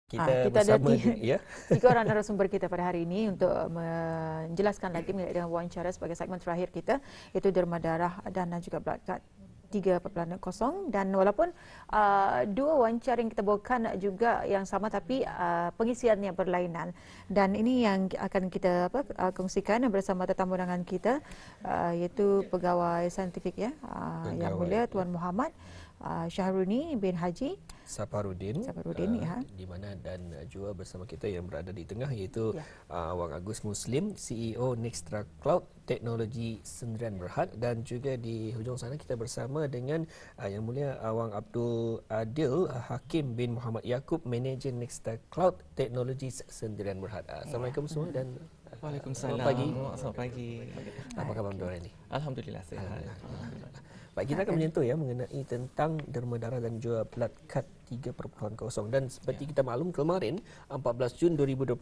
Kita Kita ada bersama ya. tiga orang narasumber kita pada hari ini untuk menjelaskan lagi mengenai dengan wawancara sebagai segmen terakhir kita, iaitu derma darah dan juga blood clot 3.0, dan walaupun dua wawancara yang kita bawakan juga yang sama tapi pengisiannya berlainan, dan ini yang akan kita kongsikan bersama tetamu undangan kita, iaitu pegawai saintifik yang mulia Tuan Muhammad Syahruni bin Haji Saparudin, ya. di mana dan juga bersama kita yang berada di tengah iaitu Ya. Wang Agus Muslim, CEO Nextra Cloud Teknologi Sendirian Berhad, dan juga di hujung sana kita bersama dengan yang mulia Wang Abdul Adil Hakim bin Muhammad Yaakob, Manager Nextra Cloud Teknologi Sendirian Berhad. Assalamualaikum semua dan Waalaikumsalam. Selamat pagi. Apa khabar tuan ini? Alhamdulillah sihat. Baik, kita akan menyentuh mengenai tentang derma darah dan juga blood clot 3.0, dan seperti kita maklum kemarin 14 Jun 2021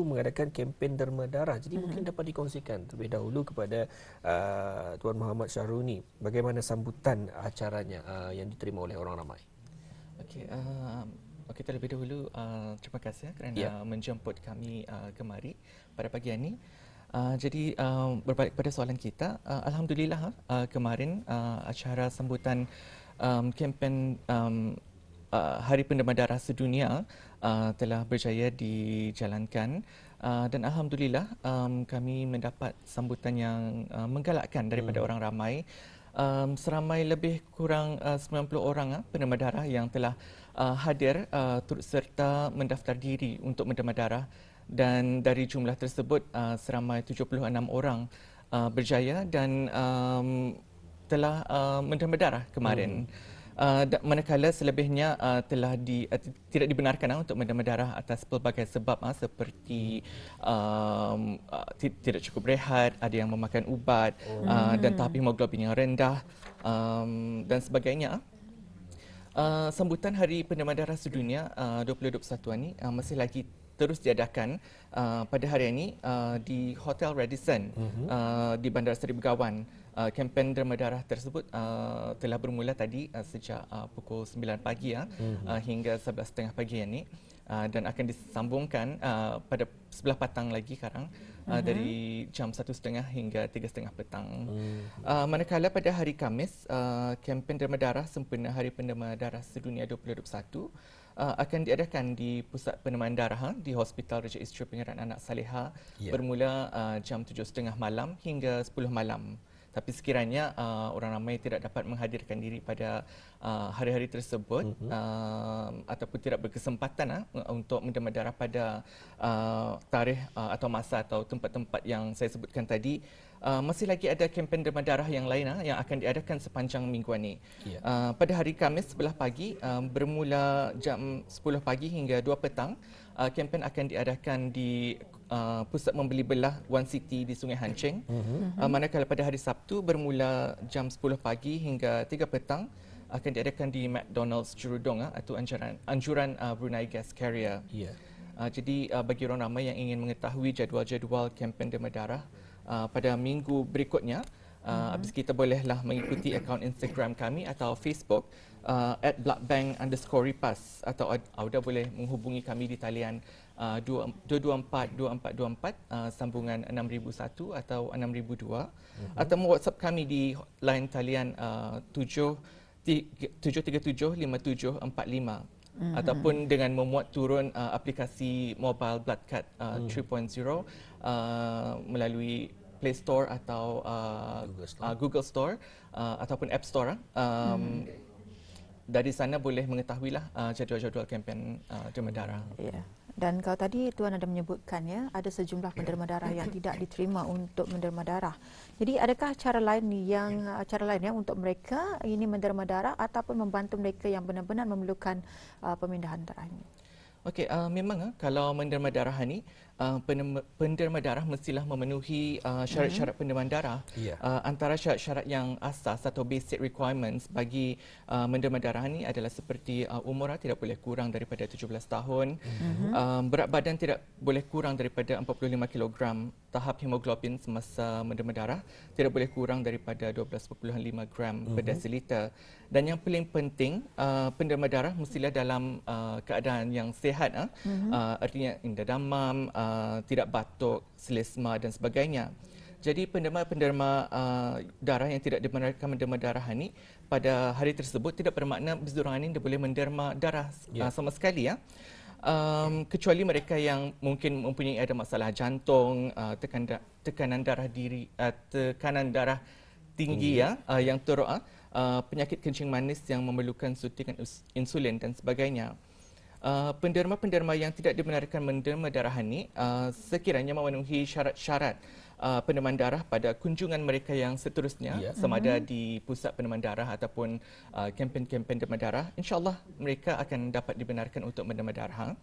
mengadakan kempen derma darah. Jadi mungkin dapat dikongsikan terlebih dahulu kepada Tuan Muhammad Syahruni bagaimana sambutan acaranya yang diterima oleh orang ramai. Okey, terlebih dahulu terima kasih kerana menjemput kami kemari pada pagi ini. Jadi berbalik pada soalan kita, alhamdulillah kemarin acara sambutan kempen Hari Penderma Darah Sedunia telah berjaya dijalankan, dan alhamdulillah kami mendapat sambutan yang menggalakkan daripada orang ramai. Seramai lebih kurang 90 orang penderma darah yang telah hadir turut serta mendaftar diri untuk menderma darah, dan dari jumlah tersebut seramai 76 orang berjaya dan telah menderma darah kemarin. Manakala selebihnya tidak dibenarkan untuk menderma darah atas pelbagai sebab seperti tidak cukup rehat, ada yang memakan ubat, dan tahap hemoglobin yang rendah, dan sebagainya. Sambutan Hari Penderma Darah Sedunia 2021 ini masih lagi terus diadakan pada hari ini di Hotel Radisson di Bandar Seri Begawan. Kempen derma darah tersebut telah bermula tadi sejak pukul 9 pagi hingga 11.30 pagi ini, dan akan disambungkan pada sebelah petang lagi sekarang dari jam 1.30 hingga 3.30 petang. Manakala pada hari Khamis, kempen derma darah sempena Hari Penderma Darah Sedunia 2021 akan diadakan di Pusat Pendermaan Darah di Hospital Raja Isteri Pengerat Anak Saleha bermula jam 7.30 malam hingga 10 malam. Tapi sekiranya orang ramai tidak dapat menghadirkan diri pada hari-hari tersebut ataupun tidak berkesempatan untuk menderma darah pada tarikh atau masa atau tempat-tempat yang saya sebutkan tadi, masih lagi ada kempen derma darah yang lain yang akan diadakan sepanjang mingguan ini. Pada hari Khamis sebelah pagi bermula jam 10 pagi hingga 2 petang, kempen akan diadakan di Pusat Membeli Belah One City di Sungai Hancing. Manakala pada hari Sabtu bermula jam 10 pagi hingga 3 petang akan diadakan di McDonald's Jurudong atau anjuran Brunei Gas Carrier. Jadi bagi orang ramai yang ingin mengetahui jadual-jadual kempen derma darah pada minggu berikutnya, habis kita bolehlah mengikuti akaun Instagram kami atau Facebook @bloodbank_repas, atau Auda boleh menghubungi kami di talian 224 sambungan 6001 atau 6002, atau WhatsApp kami di line talian 7375745, ataupun dengan memuat turun aplikasi mobile Blood Clot 3.0 melalui Play Store atau Google Store ataupun App Store. Dari sana boleh mengetahuilah jadual-jadual kempen derma darah. Dan kalau tadi Tuan ada menyebutkan ada sejumlah penderma darah yang tidak diterima untuk menderma darah. Jadi adakah cara lain untuk mereka ini menderma darah ataupun membantu mereka yang benar-benar memerlukan pemindahan darah ini? Okey, memang kalau menderma darah ini penderma darah mestilah memenuhi syarat-syarat penderma darah. Ya. Antara syarat-syarat yang asas atau basic requirements bagi menderma darah ini adalah seperti umur tidak boleh kurang daripada 17 tahun, berat badan tidak boleh kurang daripada 45 kilogram, tahap hemoglobin semasa menderma darah tidak boleh kurang daripada 12.5 gram per desiliter. Dan yang paling penting, penderma darah mestilah dalam keadaan yang sihat, artinya indah damam, tidak batuk, selesma dan sebagainya. Jadi penderma-penderma darah yang tidak dibenarkan menderma darah ini pada hari tersebut tidak bermakna berseorangan ini dia boleh menderma darah sama sekali, ya. Kecuali mereka yang mungkin mempunyai ada masalah jantung, tekanan darah tinggi, yang teruk, penyakit kencing manis yang memerlukan suntikan insulin dan sebagainya. Penderma-penderma yang tidak dibenarkan menderma darah ini sekiranya memenuhi syarat-syarat pendermaan darah pada kunjungan mereka yang seterusnya, sama ada di pusat pendermaan darah ataupun kempen-kempen derma darah, insya-Allah mereka akan dapat dibenarkan untuk menderma darah.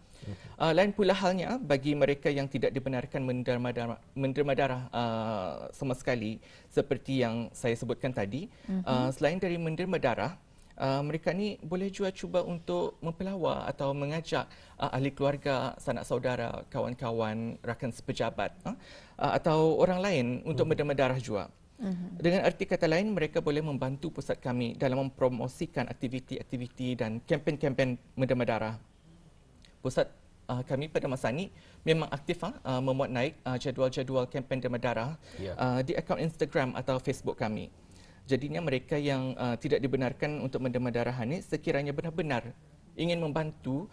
Lain pula halnya bagi mereka yang tidak dibenarkan menderma darah sama sekali, seperti yang saya sebutkan tadi. Selain dari menderma darah, mereka ni boleh juga cuba untuk mempelawar atau mengajak ahli keluarga, sanak saudara, kawan-kawan, rakan sepejabat, atau orang lain untuk menderma darah juga. Dengan arti kata lain, mereka boleh membantu pusat kami dalam mempromosikan aktiviti-aktiviti dan kempen-kempen menderma darah. Pusat kami pada masa ini memang aktif memuat naik jadual-jadual kempen derma darah di akaun Instagram atau Facebook kami. Jadinya mereka yang tidak dibenarkan untuk menderma darah ini sekiranya benar-benar ingin membantu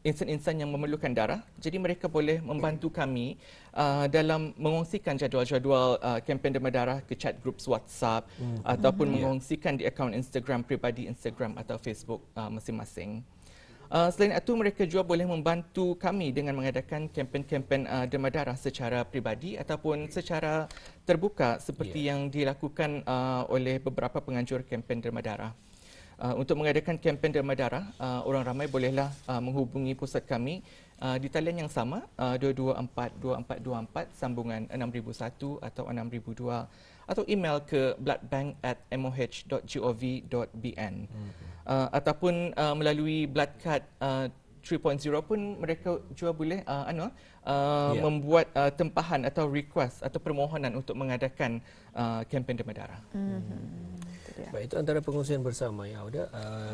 insan-insan yang memerlukan darah, jadi mereka boleh membantu kami dalam mengongsikan jadual-jadual kempen derma darah ke chat group WhatsApp ataupun mengongsikan di akaun Instagram pribadi, Instagram atau Facebook masing-masing. Selain itu, mereka juga boleh membantu kami dengan mengadakan kempen-kempen derma darah secara pribadi ataupun secara terbuka seperti yang dilakukan oleh beberapa penganjur kempen derma darah. Untuk mengadakan kempen derma darah, orang ramai bolehlah menghubungi pusat kami di talian yang sama 224-2424 sambungan 6001 atau 6002 atau email ke bloodbank@moh.gov.bn. Ataupun melalui Blood Card 3.0 pun mereka juga boleh membuat tempahan atau request atau permohonan untuk mengadakan kempen derma darah. Baik, itu antara pengungsian bersama ya, Auda,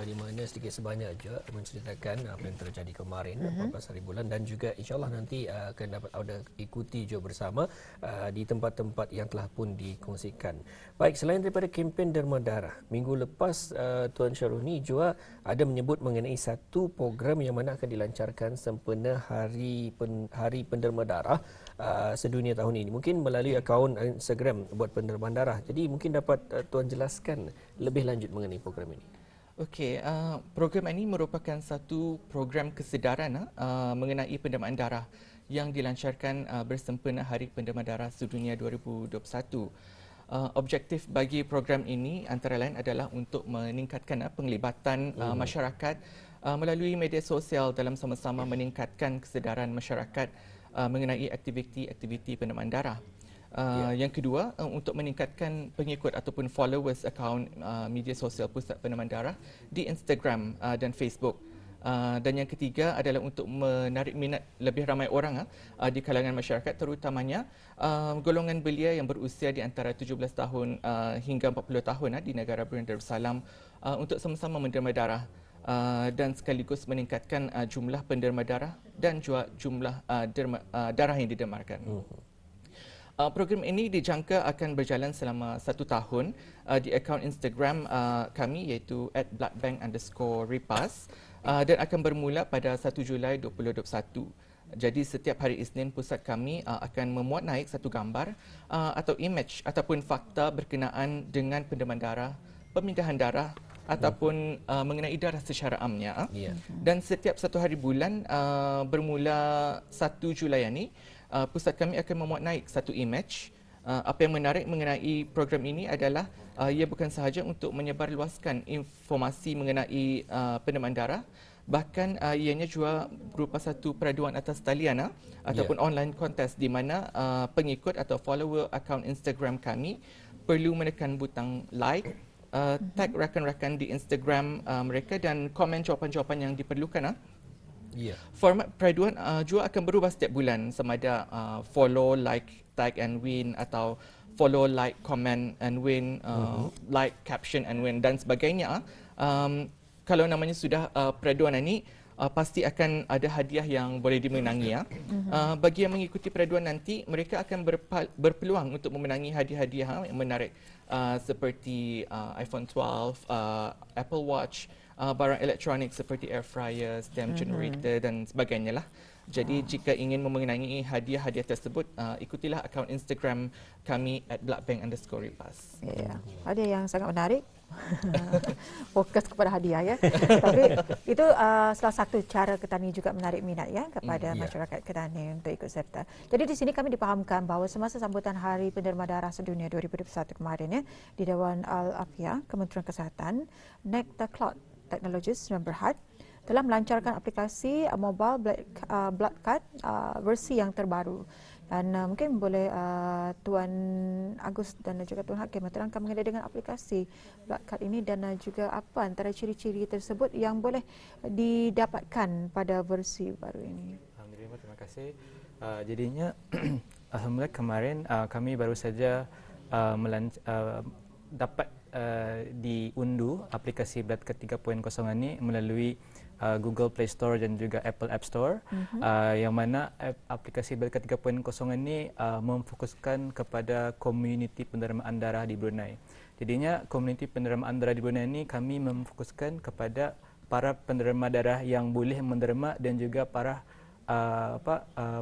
di mana sedikit sebanyak juga menceritakan apa yang terjadi kemarin 14 hari bulan, dan juga insya-Allah nanti akan dapat Auda ikuti juga bersama di tempat-tempat yang telah pun dikongsikan. Baik, selain daripada kempen derma darah, minggu lepas Tuan Syaruni juga ada menyebut mengenai satu program yang mana akan dilancarkan sempena Hari Penderma Darah sedunia tahun ini, mungkin melalui akaun Instagram buat pendermaan darah. Jadi mungkin dapat Tuan jelaskan lebih lanjut mengenai program ini. Okey, program ini merupakan satu program kesedaran mengenai pendermaan darah yang dilancarkan bersempena Hari Penderma Darah Sedunia 2021. Objektif bagi program ini antara lain adalah untuk meningkatkan penglibatan masyarakat melalui media sosial dalam sama-sama meningkatkan kesedaran masyarakat mengenai aktiviti-aktiviti pendermaan darah. Yang kedua, untuk meningkatkan pengikut ataupun followers akaun media sosial Pusat Pendermaan Darah di Instagram dan Facebook. Dan yang ketiga adalah untuk menarik minat lebih ramai orang di kalangan masyarakat, terutamanya golongan belia yang berusia di antara 17 tahun hingga 40 tahun di negara Brunei Darussalam untuk sama-sama menderma darah dan sekaligus meningkatkan jumlah penderma darah dan juga jumlah darah yang didermakan. Program ini dijangka akan berjalan selama 1 tahun di akaun Instagram kami iaitu @bloodbank_repas dan akan bermula pada 1 Julai 2021. Jadi setiap hari Isnin pusat kami akan memuat naik satu gambar atau image ataupun fakta berkenaan dengan pendermaan darah, pemindahan darah ataupun mengenai darah secara amnya. Dan setiap 1 hari bulan bermula 1 Julai ini, pusat kami akan memuat naik satu image. Apa yang menarik mengenai program ini adalah ia bukan sahaja untuk menyebarluaskan informasi mengenai pendermaan darah, bahkan ianya juga berupa satu peraduan atas talian ataupun online contest di mana pengikut atau follower akaun Instagram kami perlu menekan butang like, tag rakan-rakan di Instagram mereka dan komen jawapan-jawapan yang diperlukan. Format peraduan juga akan berubah setiap bulan, sama ada follow, like, tag and win atau follow, like, comment and win, like, caption and win dan sebagainya. Kalau namanya sudah peraduan ini, pasti akan ada hadiah yang boleh dimenangi. Bagi yang mengikuti peraduan nanti, mereka akan berpeluang untuk memenangi hadiah-hadiah yang menarik seperti iPhone 12, Apple Watch, barang elektronik seperti air fryer, stamp generator dan sebagainya lah. Jadi jika ingin memenangi hadiah-hadiah tersebut, ikutilah akaun Instagram kami @bloodbank_repas. Ya, hadiah yang sangat menarik. Fokus kepada hadiah ya. Tapi itu salah satu cara Ketani juga menarik minat ya kepada masyarakat Ketani untuk ikut serta. Jadi di sini kami dipahamkan bahawa semasa sambutan Hari Penderma Darah Sedunia 2021 kemarin ya di Dewan Al-Afia Kementerian Kesihatan, Nectar Cloud Technologies Sdn Bhd telah melancarkan aplikasi mobile blood card versi yang terbaru. Dan mungkin boleh Tuan Agus dan juga Tuan Hakim menerangkan mengenai dengan aplikasi blood card ini dan juga apa antara ciri-ciri tersebut yang boleh didapatkan pada versi baru ini. Alhamdulillah, terima kasih. Jadinya alhamdulillah kemarin kami baru saja dapat diunduh aplikasi Blood Card 3.0 ini melalui Google Play Store dan juga Apple App Store, yang mana aplikasi Blood Card 3.0 ini memfokuskan kepada komuniti pendermaan darah di Brunei. Jadinya komuniti pendermaan darah di Brunei ini kami memfokuskan kepada para penderma darah yang boleh menderma dan juga para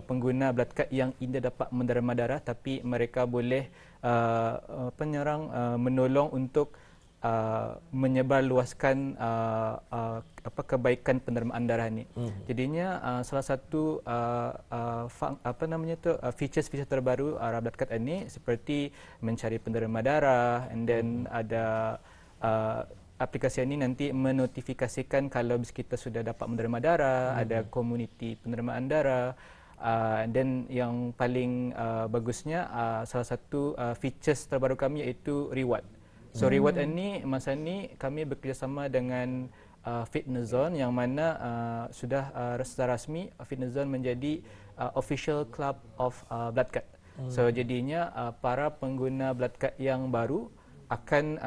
pengguna blood card yang tidak dapat menderma darah tapi mereka boleh menolong untuk menyebarluaskan kebaikan pendermaan darah ini. Jadinya salah satu features terbaru blood card ini seperti mencari penderma darah, and then ada aplikasi ini nanti menotifikasikan kalau kita sudah dapat menderma darah, ada komuniti pendermaan darah. Dan yang paling bagusnya salah satu features terbaru kami iaitu reward. So reward ini masa ini kami bekerjasama dengan Fitness Zone yang mana sudah secara rasmi Fitness Zone menjadi official club of blood card. So jadinya para pengguna blood card yang baru akan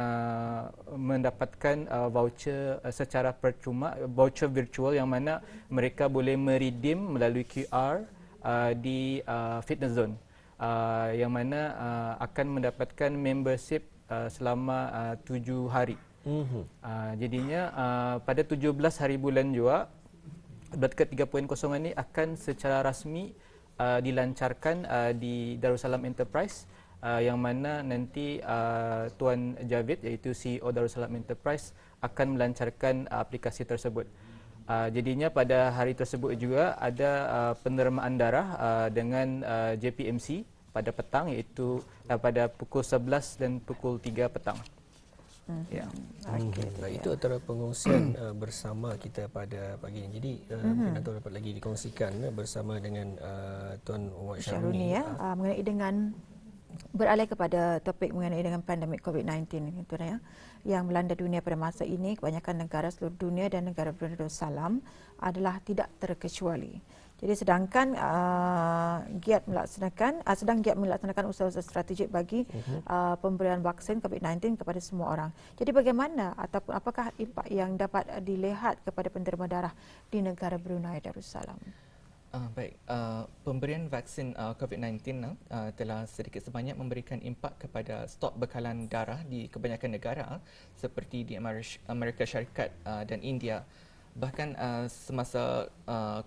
mendapatkan voucher secara percuma, voucher virtual yang mana mereka boleh meredeem melalui QR di Fitness Zone, yang mana akan mendapatkan membership selama 7 hari. Jadinya pada 17 hari bulan juga Blood Card 3.0 ini akan secara rasmi dilancarkan di Darussalam Enterprise, yang mana nanti Tuan Javid iaitu CEO Darussalam Enterprise akan melancarkan aplikasi tersebut. Jadinya pada hari tersebut juga ada pendermaan darah dengan JPMC pada petang, iaitu pada pukul 11 dan pukul 3 petang. Ya. Itu antara pengungsian bersama kita pada pagi ini. Jadi mungkin Dato' dapat lagi dikongsikan bersama dengan Tuan Wak Syaruni ya, mengenai dengan beralih kepada topik mengenai dengan pandemik COVID-19 itu ya, yang melanda dunia pada masa ini. Kebanyakan negara seluruh dunia dan negara Brunei Darussalam adalah tidak terkecuali. Jadi sedangkan sedang giat melaksanakan usaha-usaha strategik bagi pemberian vaksin COVID-19 kepada semua orang. Jadi bagaimana ataupun apakah impak yang dapat dilihat kepada penderma darah di negara Brunei Darussalam? Pemberian vaksin COVID-19 telah sedikit sebanyak memberikan impak kepada stok bekalan darah di kebanyakan negara seperti di Amerika Syarikat dan India. Bahkan semasa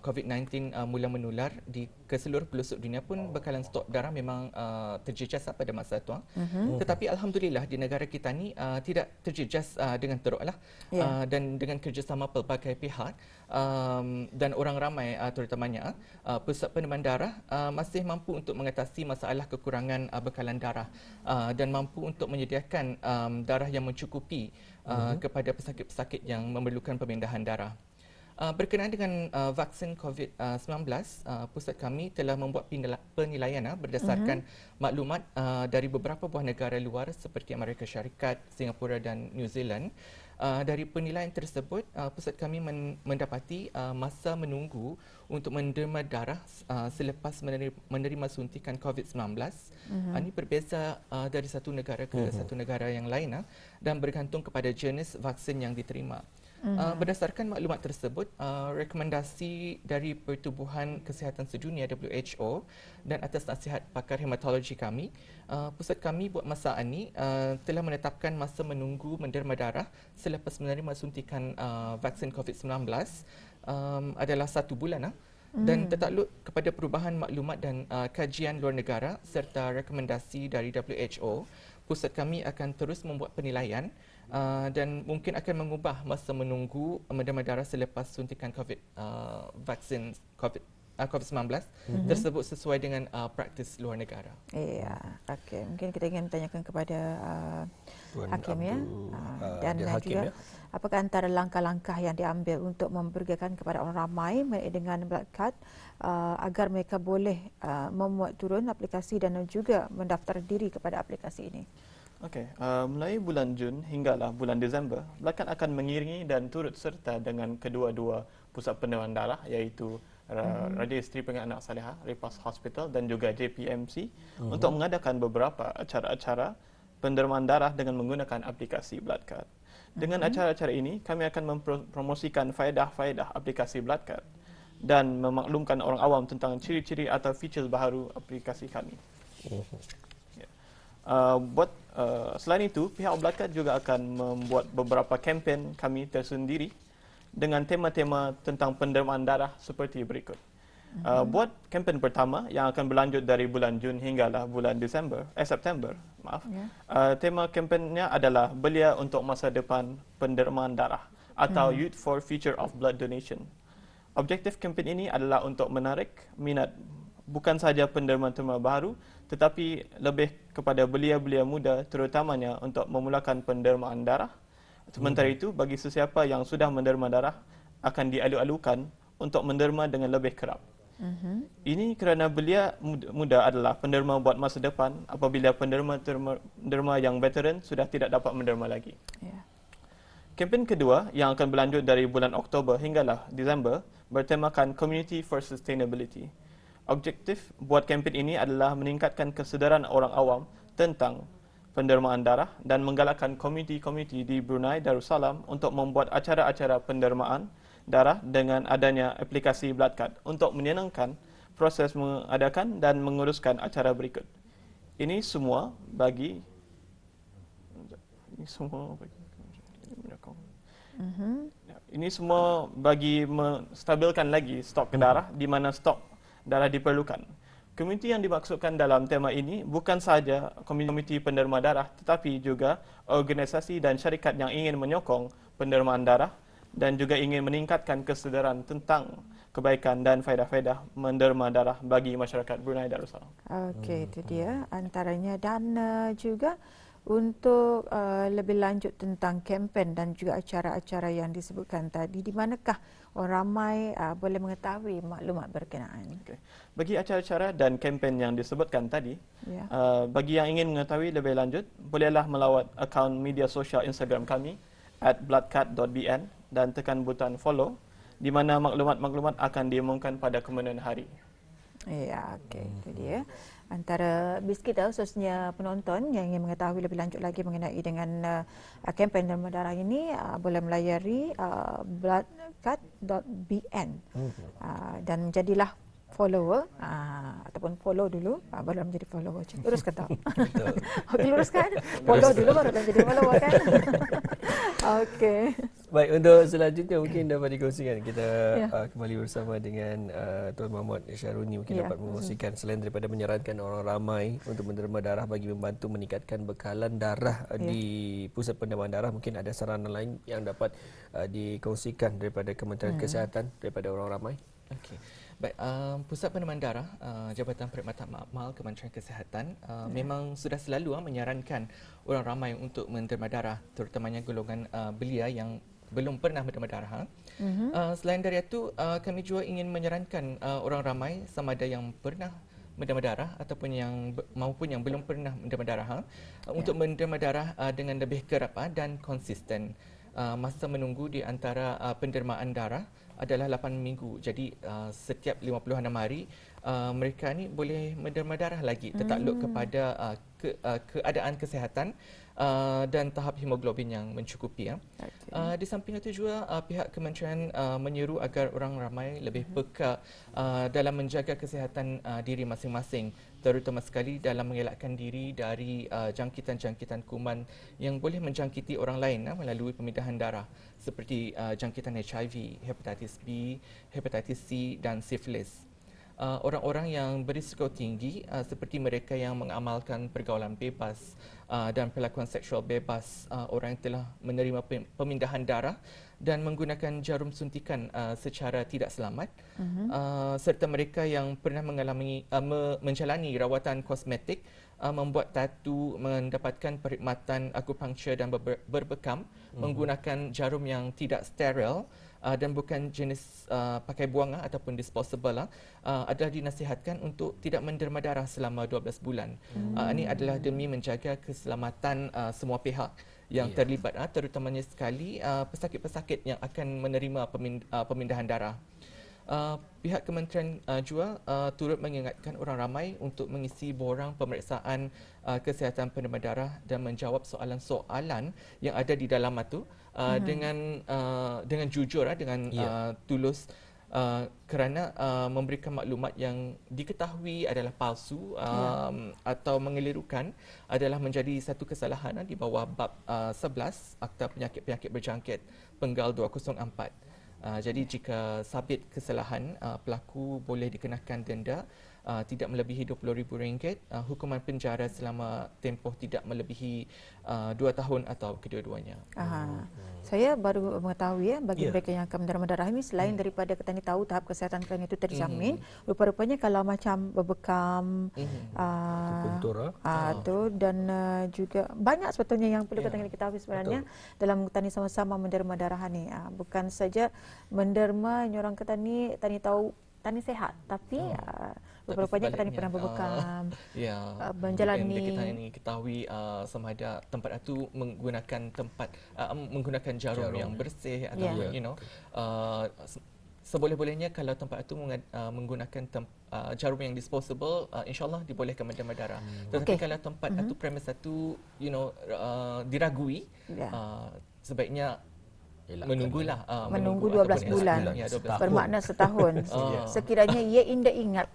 COVID-19 mula menular ke seluruh pelosok dunia pun bekalan stok darah memang terjejas pada masa itu. Tetapi alhamdulillah di negara kita ni tidak terjejas dengan teruklah, dan dengan kerjasama pelbagai pihak dan orang ramai terutamanya Pusat Pendermaan Darah masih mampu untuk mengatasi masalah kekurangan bekalan darah dan mampu untuk menyediakan darah yang mencukupi kepada pesakit-pesakit yang memerlukan pemindahan darah. Berkenaan dengan vaksin COVID-19, pusat kami telah membuat penilaian berdasarkan maklumat dari beberapa buah negara luar seperti Amerika Syarikat, Singapura dan New Zealand. Dari penilaian tersebut, pusat kami mendapati masa menunggu untuk menderma darah selepas menerima suntikan COVID-19 ini berbeza dari satu negara ke satu negara yang lain dan bergantung kepada jenis vaksin yang diterima. Berdasarkan maklumat tersebut, rekomendasi dari Pertubuhan Kesihatan Sedunia WHO dan atas nasihat pakar hematologi kami, pusat kami buat masa ini telah menetapkan masa menunggu menderma darah selepas menerima suntikan vaksin COVID-19 adalah 1 bulan. Dan tertakluk kepada perubahan maklumat dan kajian luar negara serta rekomendasi dari WHO, pusat kami akan terus membuat penilaian dan mungkin akan mengubah masa menunggu menderma darah selepas suntikan vaksin COVID-19 tersebut sesuai dengan praktis luar negara. Iya, okey. Mungkin kita ingin bertanyakan kepada Hakim ya. Dan juga apakah antara langkah-langkah yang diambil untuk memberitakan kepada orang ramai dengan Blood Card agar mereka boleh memuat turun aplikasi dan juga mendaftar diri kepada aplikasi ini? Okey, mulai bulan Jun hinggalah bulan Disember, Blood Card akan mengiringi dan turut serta dengan kedua-dua pusat pendermaan darah iaitu Raja Isteri Pengat Anak Saleha, Repas Hospital dan juga JPMC untuk mengadakan beberapa acara-acara pendermaan darah dengan menggunakan aplikasi Blood Card. Dengan acara-acara ini, kami akan mempromosikan faedah-faedah aplikasi Blood Card dan memaklumkan orang awam tentang ciri-ciri atau features baharu aplikasi kami. Selain itu, pihak Blood Card juga akan membuat beberapa kempen kami tersendiri dengan tema-tema tentang pendermaan darah seperti berikut. Buat kempen pertama yang akan berlanjut dari bulan Jun hinggalah bulan September, tema kempennya adalah Belia untuk Masa Depan Pendermaan Darah atau Youth for Future of Blood Donation. Objektif kempen ini adalah untuk menarik minat bukan sahaja penderma-penderma baru tetapi lebih kepada belia-belia muda terutamanya untuk memulakan pendermaan darah. Sementara itu, bagi sesiapa yang sudah menderma darah akan dialu-alukan untuk menderma dengan lebih kerap. Ini kerana belia muda adalah penderma buat masa depan apabila penderma yang veteran sudah tidak dapat menderma lagi. Kempen kedua yang akan berlanjut dari bulan Oktober hinggalah Disember bertemakan Community for Sustainability. Objektif buat kempen ini adalah meningkatkan kesedaran orang awam tentang pendermaan darah dan menggalakkan komuniti-komuniti di Brunei Darussalam untuk membuat acara-acara pendermaan darah dengan adanya aplikasi Blood Card untuk menyenangkan proses mengadakan dan menguruskan acara berikut. Ini semua bagi menstabilkan lagi stok darah di mana stok darah diperlukan. Komuniti yang dimaksudkan dalam tema ini bukan sahaja komuniti penderma darah tetapi juga organisasi dan syarikat yang ingin menyokong pendermaan darah dan juga ingin meningkatkan kesedaran tentang kebaikan dan faedah-faedah menderma darah bagi masyarakat Brunei Darussalam. Okey, itu dia antaranya dan juga untuk lebih lanjut tentang kempen dan juga acara-acara yang disebutkan tadi, di manakah orang ramai boleh mengetahui maklumat berkenaan? Okay. Bagi acara-acara dan kempen yang disebutkan tadi, bagi yang ingin mengetahui lebih lanjut, bolehlah melawat akaun media sosial Instagram kami @bloodcard.bn dan tekan butang follow di mana maklumat-maklumat akan diumumkan pada kemudian hari. Ya, okey, itu dia. Antara bis kita, khususnya penonton yang ingin mengetahui lebih lanjut lagi mengenai dengan kempen derma darah ini, boleh melayari bloodcard.bn dan jadilah follower ataupun follow dulu baru menjadi follower. Luruskan tak? Okey, luruskan. Follow dulu baru menjadi follower kan? Okey. Baik, untuk selanjutnya mungkin dapat dikongsikan kita kembali bersama dengan Tuan Mahmud Syaruni mungkin dapat mengongsikan selain daripada menyarankan orang ramai untuk menderma darah bagi membantu meningkatkan bekalan darah di pusat pendermaan darah, mungkin ada saranan lain yang dapat dikongsikan daripada Kementerian Kesihatan daripada orang ramai. Okey. Baik, Pusat Pendermaan Darah Jabatan Perkhidmatan Makmal Kementerian Kesihatan memang sudah selalu menyarankan orang ramai untuk menderma darah, terutamanya golongan belia yang belum pernah menderma darah Selain dari itu, kami juga ingin menyarankan orang ramai sama ada yang pernah menderma darah ataupun maupun yang belum pernah menderma darah untuk menderma darah dengan lebih kerap dan konsisten. Masa menunggu di antara pendermaan darah adalah 8 minggu. Jadi setiap 56 hari mereka ni boleh menderma darah lagi tertakluk kepada keadaan kesihatan dan tahap hemoglobin yang mencukupi. Di samping itu juga pihak kementerian menyeru agar orang ramai lebih peka dalam menjaga kesihatan diri masing-masing, terutama sekali dalam mengelakkan diri dari jangkitan-jangkitan kuman yang boleh menjangkiti orang lain melalui pemindahan darah seperti jangkitan HIV, hepatitis B, hepatitis C dan sifilis. Orang-orang yang berisiko tinggi seperti mereka yang mengamalkan pergaulan bebas dan perlakuan seksual bebas, orang yang telah menerima pemindahan darah dan menggunakan jarum suntikan secara tidak selamat, serta mereka yang pernah menjalani rawatan kosmetik, membuat tatu, mendapatkan perkhidmatan akupunktur dan berbekam menggunakan jarum yang tidak steril dan bukan jenis pakai buang ataupun disposable adalah dinasihatkan untuk tidak menderma darah selama 12 bulan. Ini adalah demi menjaga keselamatan semua pihak yang terlibat, terutamanya sekali pesakit-pesakit yang akan menerima pemindahan darah. Pihak kementerian juga turut mengingatkan orang ramai untuk mengisi borang pemeriksaan kesihatan penderma darah dan menjawab soalan-soalan yang ada di dalam itu dengan jujur, dengan tulus, kerana memberikan maklumat yang diketahui adalah palsu atau mengelirukan adalah menjadi satu kesalahan di bawah bab 11 Akta Penyakit-Penyakit Berjangkit Penggal 204. Jadi jika sabit kesalahan, pelaku boleh dikenakan denda tidak melebihi RM20,000, hukuman penjara selama tempoh tidak melebihi 2 tahun atau kedua-duanya. Saya baru mengetahui bagi mereka yang akan menderma darah ini, selain daripada kita ni tahu tahap kesihatan kalian itu terjamin, rupa-rupanya kalau macam berbekam tu dan juga banyak sebetulnya yang perlu kita ketahui sebenarnya dalam tani sama-sama menderma darah ni. Bukan saja menderma yang orang kata ni tani tahu tani sehat, tapi rupa-rupanya kita ni pernah berbekam, menjalani. Kita ni ketahui sama ada tempat itu menggunakan jarum yang bersih atau seboleh-bolehnya kalau tempat itu menggunakan jarum yang disposable, insyaAllah dibolehkan menderma darah. Tetapi kalau tempat itu premis itu diragui, sebaiknya menunggulah menunggu 12 bulan, bermakna setahun. Sekiranya ia indah ingat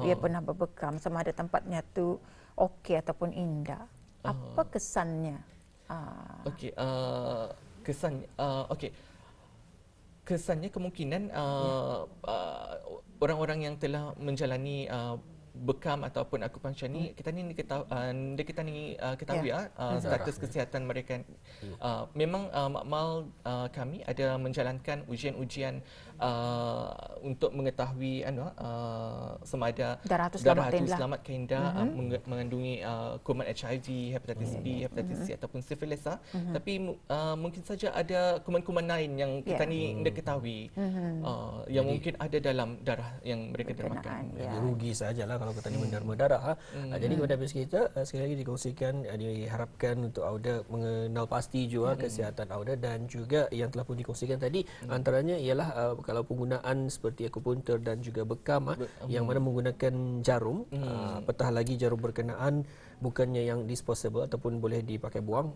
ia pernah berbekam, sama ada tempatnya tu okey ataupun indah, apa kesannya? Kesannya kemungkinan orang-orang yang telah menjalani bekam ataupun akupunktur ni, kita ni ketahui status kesihatan mereka. Memang makmal kami ada menjalankan ujian-ujian untuk mengetahui sama ada darah itu selamat ke indah, mengandungi kuman HIV, hepatitis B, hepatitis C ataupun sifilis. Tapi mungkin saja ada kuman-kuman lain yang kita ni tidak ketahui, yang mungkin ada dalam darah yang mereka dermakan. Rugi sajalah kalau kita ni menderma darah. Jadi kepada habis kita sekali lagi dikongsikan, diharapkan untuk Auda mengenal pasti juga kesihatan Auda, dan juga yang telah pun dikongsikan tadi antaranya ialah kalau penggunaan seperti akupunktur dan juga bekam yang mana menggunakan jarum, apatah lagi jarum berkenaan bukannya yang disposable ataupun boleh dipakai buang,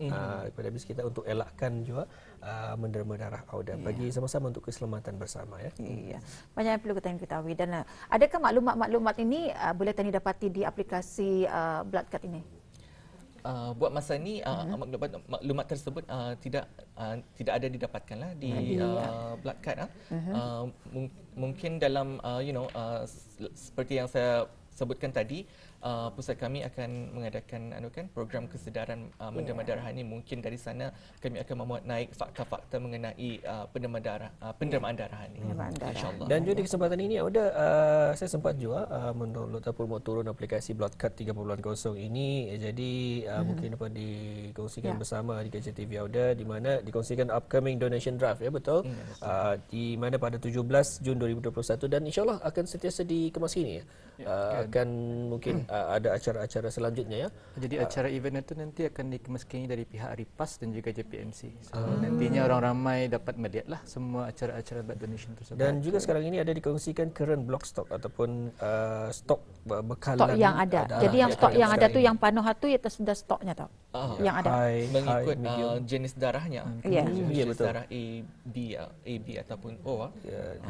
kepada habis kita untuk elakkan juga menderma darah Auda bagi sama-sama untuk keselamatan bersama Banyak yang perlu kita ketahui. Dan adakah maklumat-maklumat ini boleh tani dapati di aplikasi Bloodcard ini? Buat masa ini maklumat tersebut tidak ada didapatkanlah di Bloodcard. Mungkin dalam seperti yang saya sebutkan tadi, pusat kami akan mengadakan program kesedaran menderma darah ini. Mungkin dari sana kami akan memuat naik fakta-fakta mengenai pendermaan darah ini. InsyaAllah. Dan juga di kesempatan ini saya sempat juga mendownload ataupun mau turun aplikasi Bloodcut 3.0 ini. Jadi mungkin dapat dikongsikan bersama di KJTV Auda, di mana dikongsikan upcoming donation drive, ya betul. Di mana pada 17 Jun 2021 dan insyaAllah akan sentiasa dikemas ini. Akan mungkin ada acara-acara selanjutnya, ya. Jadi acara event itu nanti akan dikemaskan dari pihak RIPAS dan juga JPMC. So, nantinya orang ramai dapat melihatlah semua acara-acara blood donation tersebut. Dan juga sekarang ini ada dikongsikan current block stock ataupun stok bekalan Stok yang ada. Jadi yang stok yang ada tu yang panuh tu itu sudah stoknya tau. Yang ada. Mengikut jenis darahnya. Ya. Jenis darah AB ataupun O.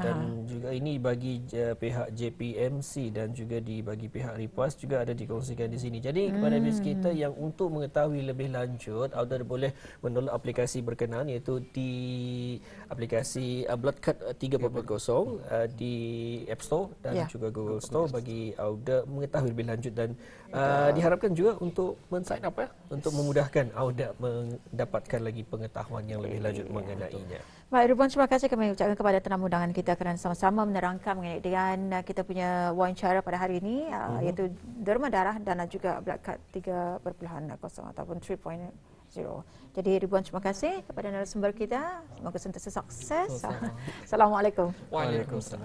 Dan juga ini bagi pihak JPMC dan juga bagi pihak RIPAS juga ada dikongsikan di sini. Jadi kepada viewers kita yang untuk mengetahui lebih lanjut, Auda boleh mendownload aplikasi berkenaan, iaitu di aplikasi Bloodcut 3.0 di App Store dan juga Google Store bagi Auda mengetahui lebih lanjut, dan diharapkan juga untuk men-sign up, untuk memudahkan Auda mendapatkan lagi pengetahuan yang lebih lanjut mengenainya. Baik, Ridwan, terima kasih kami ucapkan kepada tetamu undangan kita kerana sama-sama menerangkan mengenai dengan kita punya wawancara pada hari ini, iaitu derma darah dan juga Bloodcut 3.0 ataupun 3.0. Jadi Ridwan, terima kasih kepada narasumber kita. Semoga sentiasa sukses. Assalamualaikum. Waalaikumsalam.